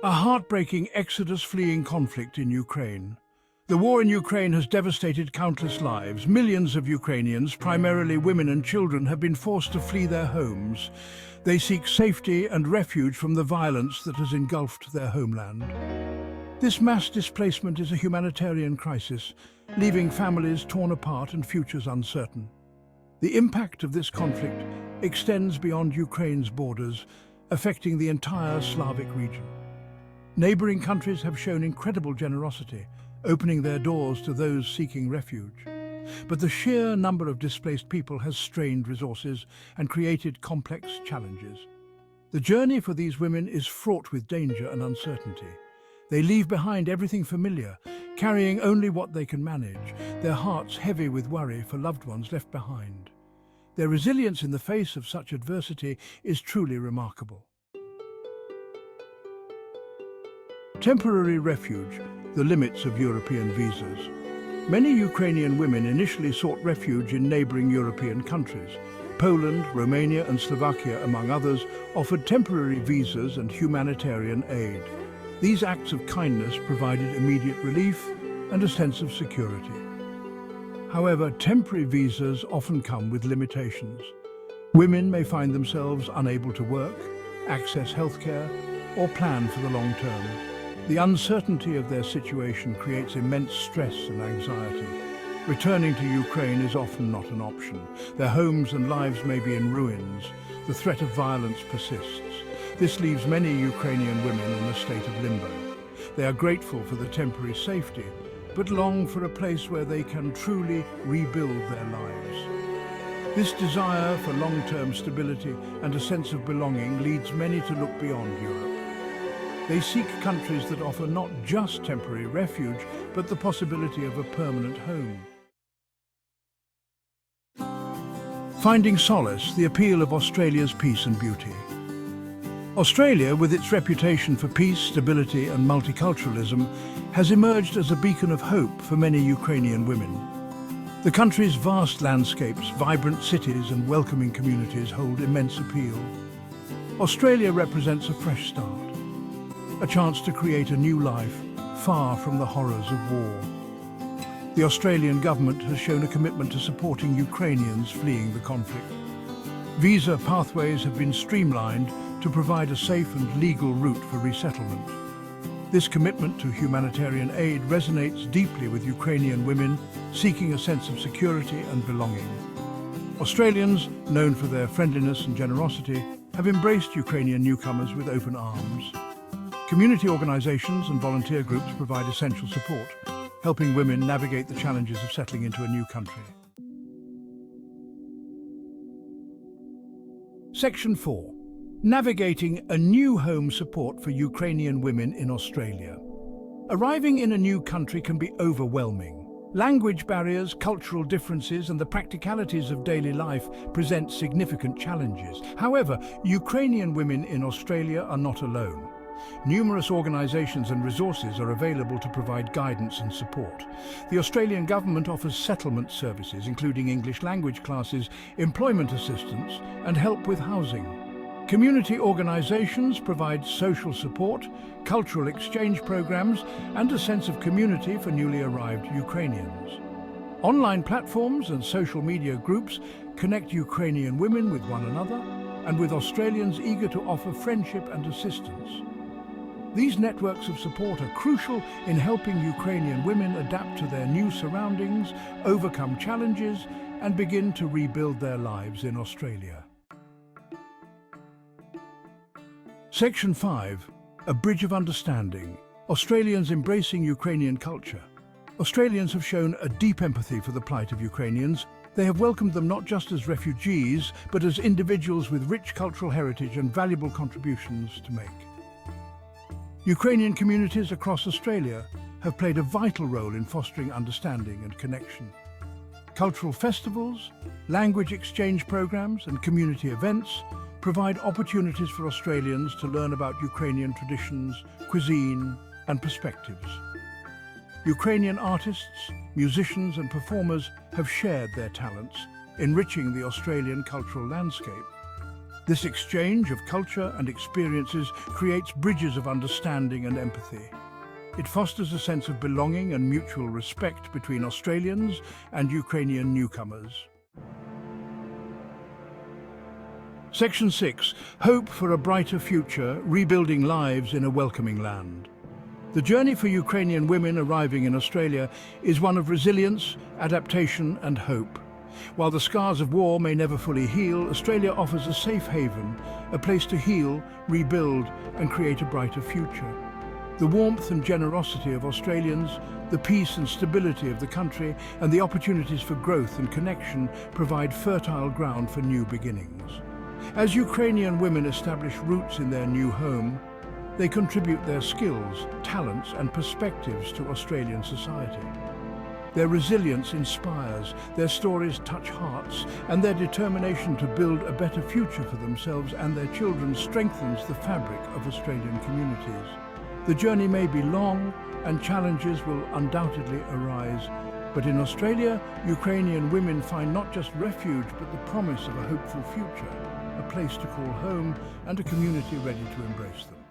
A heartbreaking exodus fleeing conflict in Ukraine. The war in Ukraine has devastated countless lives. Millions of Ukrainians, primarily women and children, have been forced to flee their homes. They seek safety and refuge from the violence that has engulfed their homeland. This mass displacement is a humanitarian crisis, leaving families torn apart and futures uncertain. The impact of this conflict extends beyond Ukraine's borders, affecting the entire Slavic region. Neighboring countries have shown incredible generosity, opening their doors to those seeking refuge. But the sheer number of displaced people has strained resources and created complex challenges. The journey for these women is fraught with danger and uncertainty. They leave behind everything familiar, carrying only what they can manage, their hearts heavy with worry for loved ones left behind. Their resilience in the face of such adversity is truly remarkable. Temporary refuge, the limits of European visas. Many Ukrainian women initially sought refuge in neighboring European countries. Poland, Romania and Slovakia, among others, offered temporary visas and humanitarian aid. These acts of kindness provided immediate relief and a sense of security. However, temporary visas often come with limitations. Women may find themselves unable to work, access healthcare, or plan for the long term. The uncertainty of their situation creates immense stress and anxiety. Returning to Ukraine is often not an option. Their homes and lives may be in ruins. The threat of violence persists. This leaves many Ukrainian women in a state of limbo. They are grateful for the temporary safety, but long for a place where they can truly rebuild their lives. This desire for long-term stability and a sense of belonging leads many to look beyond Europe. They seek countries that offer not just temporary refuge, but the possibility of a permanent home. Finding solace, the appeal of Australia's peace and beauty. Australia, with its reputation for peace, stability and multiculturalism, has emerged as a beacon of hope for many Ukrainian women. The country's vast landscapes, vibrant cities and welcoming communities hold immense appeal. Australia represents a fresh start, a chance to create a new life far from the horrors of war. The Australian government has shown a commitment to supporting Ukrainians fleeing the conflict. Visa pathways have been streamlined to provide a safe and legal route for resettlement. This commitment to humanitarian aid resonates deeply with Ukrainian women seeking a sense of security and belonging. Australians, known for their friendliness and generosity, have embraced Ukrainian newcomers with open arms. Community organisations and volunteer groups provide essential support, helping women navigate the challenges of settling into a new country. Section 4. Navigating a new home support for Ukrainian women in Australia. Arriving in a new country can be overwhelming. Language barriers, cultural differences and the practicalities of daily life present significant challenges. However, Ukrainian women in Australia are not alone. Numerous organisations and resources are available to provide guidance and support. The Australian government offers settlement services, including English language classes, employment assistance, and help with housing. Community organisations provide social support, cultural exchange programmes, and a sense of community for newly arrived Ukrainians. Online platforms and social media groups connect Ukrainian women with one another and with Australians eager to offer friendship and assistance. These networks of support are crucial in helping Ukrainian women adapt to their new surroundings, overcome challenges, and begin to rebuild their lives in Australia. Section 5. A bridge of understanding. Australians embracing Ukrainian culture. Australians have shown a deep empathy for the plight of Ukrainians. They have welcomed them not just as refugees, but as individuals with rich cultural heritage and valuable contributions to make. Ukrainian communities across Australia have played a vital role in fostering understanding and connection. Cultural festivals, language exchange programs and community events provide opportunities for Australians to learn about Ukrainian traditions, cuisine and perspectives. Ukrainian artists, musicians and performers have shared their talents, enriching the Australian cultural landscape. This exchange of culture and experiences creates bridges of understanding and empathy. It fosters a sense of belonging and mutual respect between Australians and Ukrainian newcomers. Section 6. Hope for a brighter future, rebuilding lives in a welcoming land. The journey for Ukrainian women arriving in Australia is one of resilience, adaptation and hope. While the scars of war may never fully heal, Australia offers a safe haven, a place to heal, rebuild and create a brighter future. The warmth and generosity of Australians, the peace and stability of the country and the opportunities for growth and connection provide fertile ground for new beginnings. As Ukrainian women establish roots in their new home, they contribute their skills, talents and perspectives to Australian society. Their resilience inspires, their stories touch hearts, and their determination to build a better future for themselves and their children strengthens the fabric of Australian communities. The journey may be long, and challenges will undoubtedly arise, but in Australia, Ukrainian women find not just refuge, but the promise of a hopeful future, a place to call home, and a community ready to embrace them.